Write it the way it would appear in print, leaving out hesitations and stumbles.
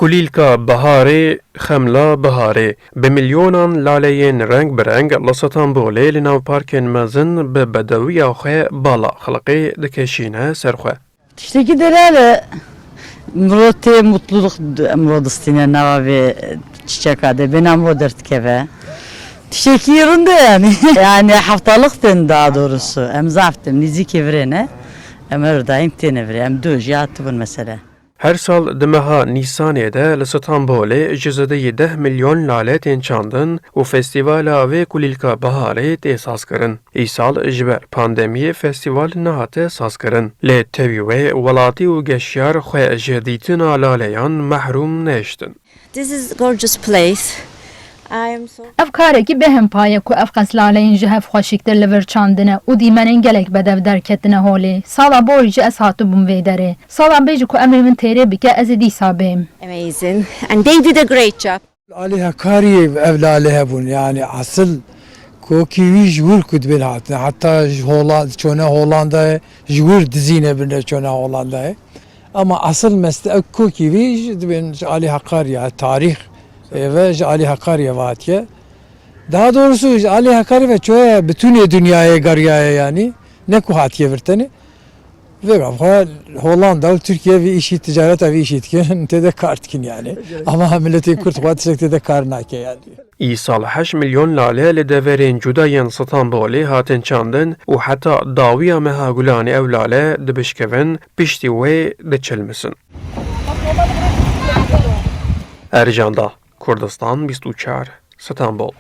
كليلكا بهاري خملا بهاري بمليونان لاليين رنگ برنگ لسطنبولي لناو باركين مازن ببدوية وخي بالا خلقي دكشينه سرخوه. İşteki delale Murat'e mutluluk Murat'ın navabi çiçek adı ben Murat keve. Teşekkür yerinde yani. Yani haftalıktın daha doğrusu. Emzaftım nizik evrene. Emerdayım tenevre. Em döj yatıbın mesela. Her sal demeha Nisan'da l'Istanbul'e cizede 10 milyon lalet ençandın u festivala ve kulilka bahare tesas kırın. İsal jber pandemiye festival nahate sas kırın. Le tevive velati u geşyar xwe jeditin alaleyan mahrum neştin. This is a gorgeous place. I am so Ev kareki behem paye ku ev qeslaleyin ji hev xweşîktir li vir çandine û dîmenên gelek bedev derketine holê. Sala borî jî ez hatibûm vê derê. Sala bêjî ku emrê min têrê bike ez ê dîsa bêm. amazing, and they did a great job. عليها كاري أولادها بون يعني أصل كوكي جور كد بنات حتى هولند شونا هولندا جور دزينة بنا شونا هولندا أما أصل مست كوكي ويج بين عليها قارية تاريخ ve عليها قارية vatiye. Daha doğrusu عليها قارية ve çoğu bütün dünyaya gariyaya yani ne kuhatiye verteni. Ve Hollanda, Türkiye ve işi ticaret ve işi etken tede kartkin yani. Ama milletin kurt vatışık tede karnake yani. İsal 8 milyon lale li deverên cudayên Stenbolê hatin çandin û heta dawiya meha gulanê ew lale dibişkevin piştî wê diçilmisin. Ercanda, Kurdistan 24, Stenbol.